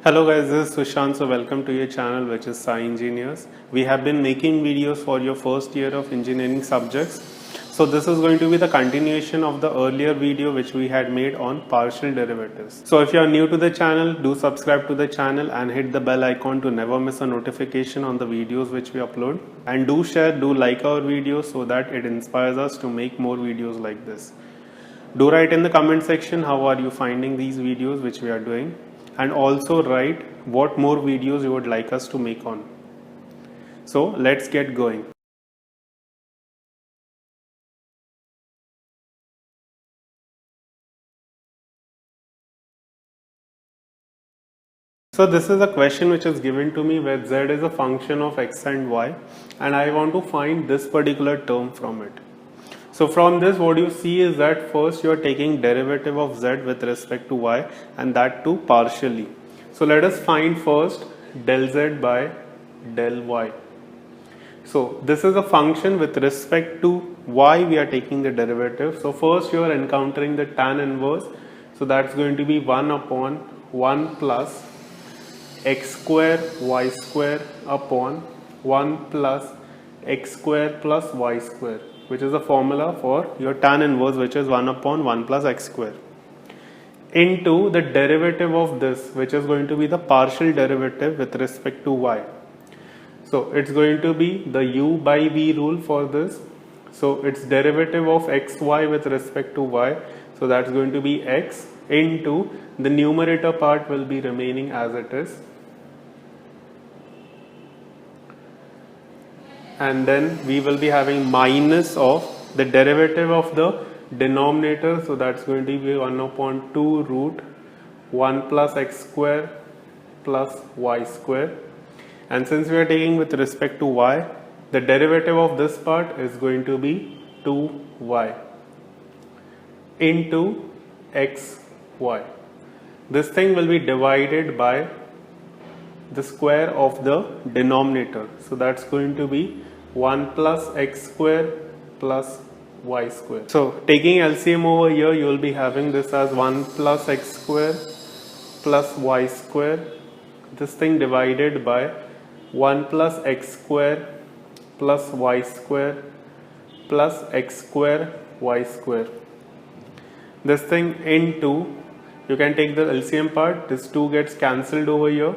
Hello guys, this is Sushant. So welcome to your channel, which is Sci Engineers. We have been making videos for your first year of engineering subjects. So this is going to be the continuation of the earlier video which we had made on partial derivatives. So if you are new to the channel, do subscribe to the channel and hit the bell icon to never miss a notification on the videos which we upload. And do share, do like our videos so that it inspires us to make more videos like this. Do write in the comment section how are you finding these videos which we are doing, and also write what more videos you would like us to make on. So let's get going. So this is a question which is given to me where z is a function of x and y, and I want to find this particular term from it. So from this, what you see is that first you are taking derivative of z with respect to y, and that too partially. So let us find first del z by del y. So this is a function with respect to y we are taking the derivative. So first you are encountering the tan inverse. So that's going to be 1 upon 1 plus x square y square upon 1 plus x square plus y square, which is the formula for your tan inverse, which is 1 upon 1 plus x square, into the derivative of this, which is going to be the partial derivative with respect to y. So it's going to be the u by v rule for this. So it's derivative of xy with respect to y. So that's going to be x into the numerator part will be remaining as it is. And then we will be having minus of the derivative of the denominator. So that's going to be 1 upon 2 root 1 plus x square plus y square. And since we are taking with respect to y, the derivative of this part is going to be 2y into xy. This thing will be divided by the square of the denominator. So that's going to be 1 plus x square plus y square. So taking LCM over here, you will be having this as 1 plus x square plus y square. This thing divided by 1 plus x square plus y square plus x square y square. This thing into, you can take the LCM part, this 2 gets cancelled over here.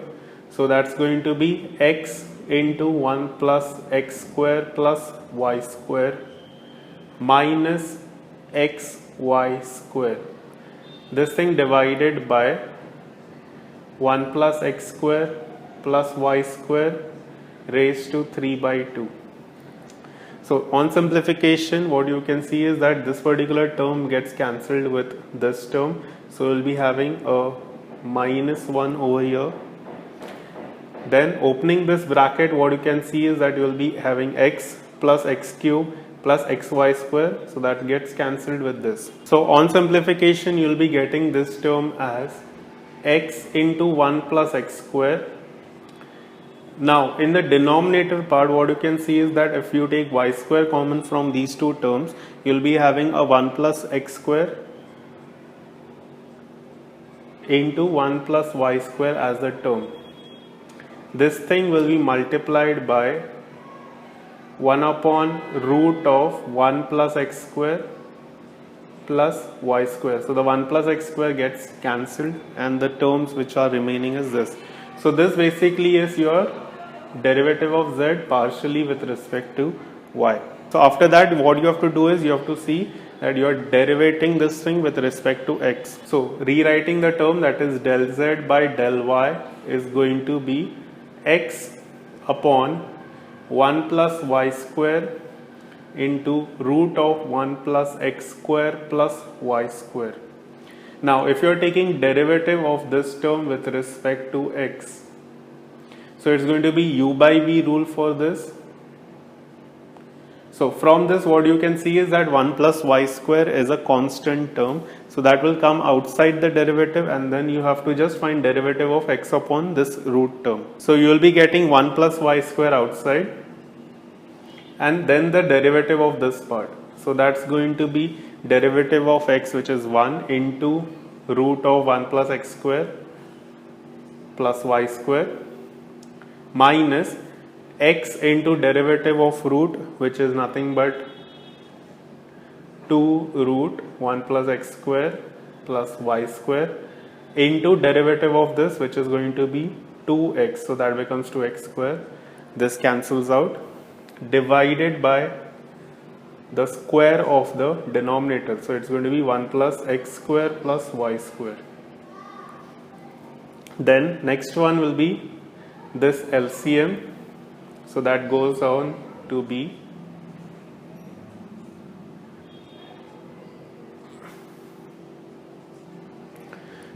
So that's going to be x into 1 plus x square plus y square minus xy square. This thing divided by 1 plus x square plus y square raised to 3 by 2. So on simplification, what you can see is that this particular term gets cancelled with this term. So we'll be having a minus 1 over here. Then opening this bracket, what you can see is that you will be having x plus x cube plus xy square. So that gets cancelled with this. So on simplification, you will be getting this term as x into 1 plus x square. Now in the denominator part, what you can see is that if you take y square common from these two terms, you will be having a 1 plus x square into 1 plus y square as the term. This thing will be multiplied by 1 upon root of 1 plus x square plus y square. So the 1 plus x square gets cancelled and the terms which are remaining is this. So this basically is your derivative of z partially with respect to y. So after that, what you have to do is you have to see that you are derivating this thing with respect to x. So rewriting the term, that is del z by del y, is going to be x upon 1 plus y square into root of 1 plus x square plus y square. Now if you are taking derivative of this term with respect to x, so it's going to be u by v rule for this. So from this, what you can see is that 1 plus y square is a constant term. So that will come outside the derivative, and then you have to just find derivative of x upon this root term. So you will be getting 1 plus y square outside and then the derivative of this part. So that's going to be derivative of x, which is 1 into root of 1 plus x square plus y square minus x into derivative of root, which is nothing but 2 root 1 plus x square plus y square into derivative of this, which is going to be 2x, so that becomes 2x square. This cancels out, divided by the square of the denominator, so it's going to be 1 plus x square plus y square. Then next one will be this LCM, so that goes on to be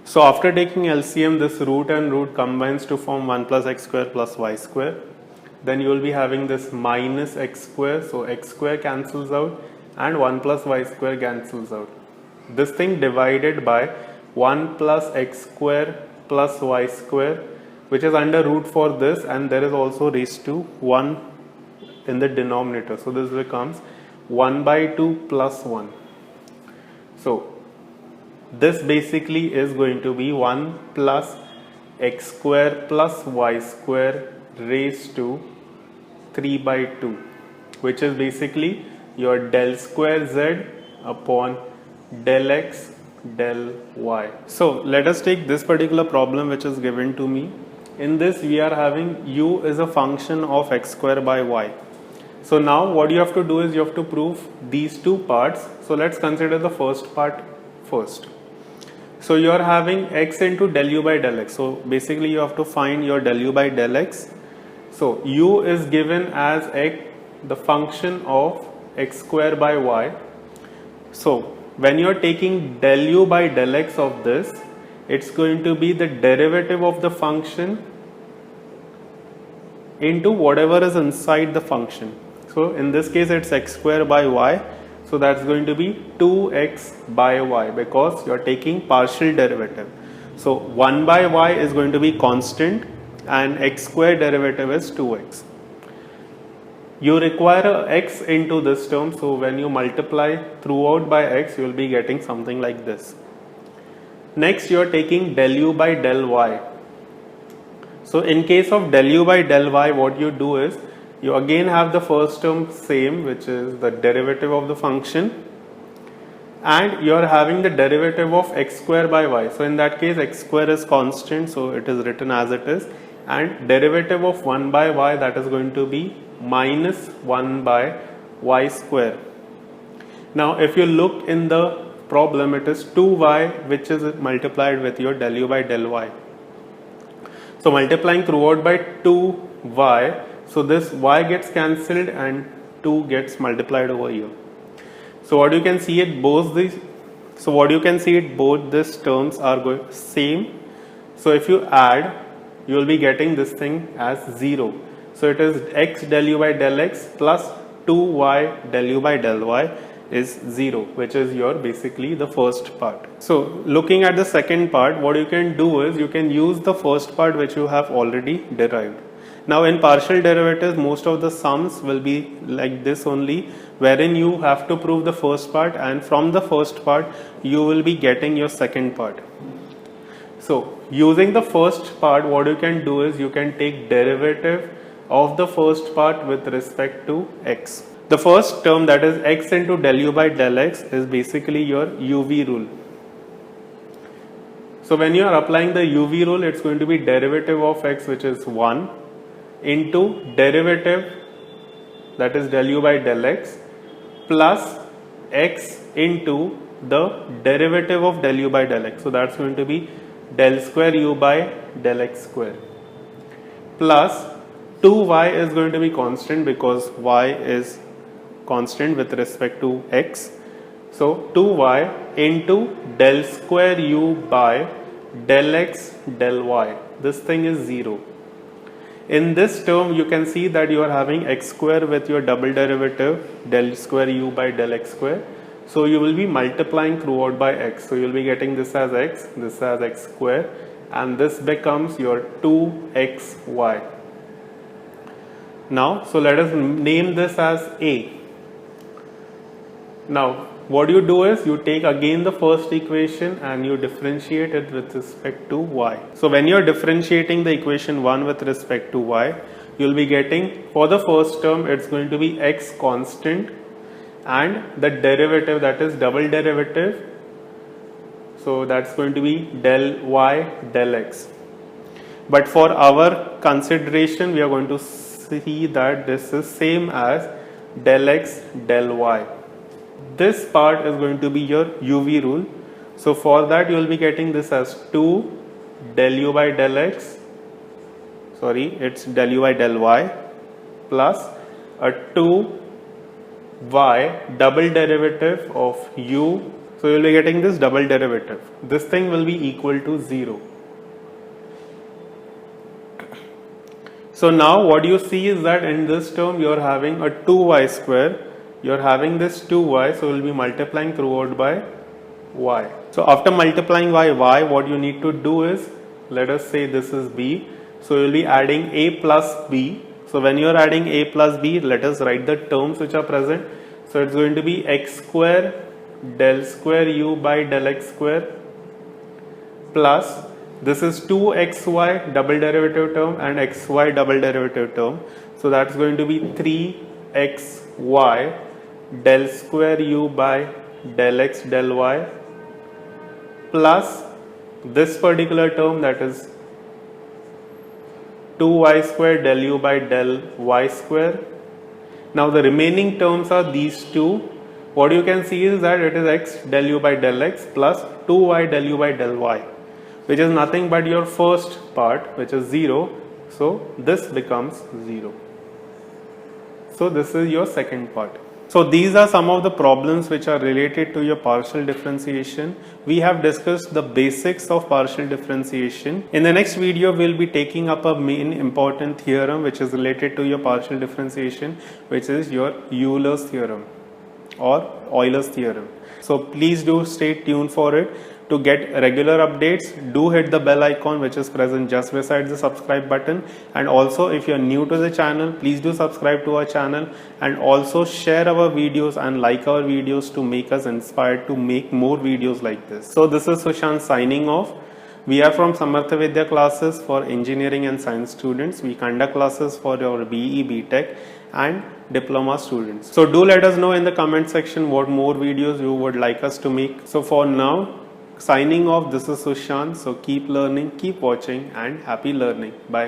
so after taking LCM, this root and root combines to form 1 plus x square plus y square. Then you will be having this minus x square, so x square cancels out and 1 plus y square cancels out. This thing divided by 1 plus x square plus y square, which is under root for this, and there is also raised to 1 in the denominator, so this becomes 1 by 2 plus 1. So this basically is going to be 1 plus x square plus y square raised to 3 by 2, which is basically your del square z upon del x del y. So let us take this particular problem which is given to me. In this we are having u is a function of x square by y. So now what you have to do is you have to prove these two parts. So let's consider the first part first. So you are having x into del u by del x. So basically you have to find your del u by del x. So u is given as x, the function of x square by y. So when you are taking del u by del x of this, it's going to be the derivative of the function into whatever is inside the function. So in this case it's x square by y. So that's going to be 2x by y because you are taking partial derivative. So 1 by y is going to be constant and x square derivative is 2x. You require a x into this term, so when you multiply throughout by x, you will be getting something like this. Next you are taking del u by del y. So in case of del u by del y, what you do is you again have the first term same, which is the derivative of the function, and you are having the derivative of x square by y. So in that case x square is constant, so it is written as it is, and derivative of 1 by y, that is going to be minus 1 by y square. Now if you look in the problem, it is 2y which is multiplied with your del u by del y. So multiplying throughout by 2y, so this y gets cancelled and 2 gets multiplied over here. So what you can see it both these, so what you can see it both these terms are going same. So if you add, you will be getting this thing as 0. So it is x del u by del x plus 2y del u by del y is 0, which is your basically the first part. So looking at the second part, what you can do is you can use the first part which you have already derived. Now in partial derivatives, most of the sums will be like this only, wherein you have to prove the first part, and from the first part you will be getting your second part. So using the first part, what you can do is you can take derivative of the first part with respect to x. The first term, that is x into del u by del x, is basically your UV rule. So when you are applying the UV rule, it's going to be derivative of x, which is 1, into derivative, that is del u by del x, plus x into the derivative of del u by del x. So that's going to be del square u by del x square, plus 2y is going to be constant because y is constant with respect to x. So 2y into del square u by del x del y. This thing is 0. In this term, you can see that you are having x square with your double derivative del square u by del x square. So you will be multiplying throughout by x. So you will be getting this as x, this as x square, and this becomes your 2xy. Now, so let us name this as a. Now what you do is you take again the first equation and you differentiate it with respect to y. So when you are differentiating the equation 1 with respect to y, you will be getting, for the first term it's going to be x constant and the derivative, that is double derivative, so that's going to be del y del x. But for our consideration we are going to see that this is same as del x del y. This part is going to be your UV rule. So for that you will be getting this as 2 del u by del x, sorry, it's del u by del y plus a 2 y double derivative of u. So you will be getting this double derivative. This thing will be equal to 0. So now what you see is that in this term you are having a 2y square. You are having this 2y, so we will be multiplying throughout by y. So after multiplying by y, what you need to do is, let us say this is b, so you will be adding a plus b. So when you are adding a plus b, let us write the terms which are present. So it's going to be x square del square u by del x square plus this is 2xy double derivative term and xy double derivative term. So that's going to be 3xy del square u by del x del y plus this particular term, that is 2y square del u by del y square. Now the remaining terms are these two. What you can see is that it is x del u by del x plus 2y del u by del y, which is nothing but your first part, which is 0. So this becomes 0. So this is your second part. So these are some of the problems which are related to your partial differentiation. We have discussed the basics of partial differentiation. In the next video, we will be taking up a main important theorem which is related to your partial differentiation, which is your Euler's theorem or Euler's theorem. So please do stay tuned for it. To get regular updates, do hit the bell icon which is present just beside the subscribe button, and also if you are new to the channel, please do subscribe to our channel and also share our videos and like our videos to make us inspired to make more videos like this. So this is Sushant signing off. We are from Samartha Vidya classes for engineering and science students. We conduct classes for your BE, BTech and diploma students. So do let us know in the comment section what more videos you would like us to make. So for now, signing off, this is Sushant. So keep learning, keep watching and happy learning. Bye.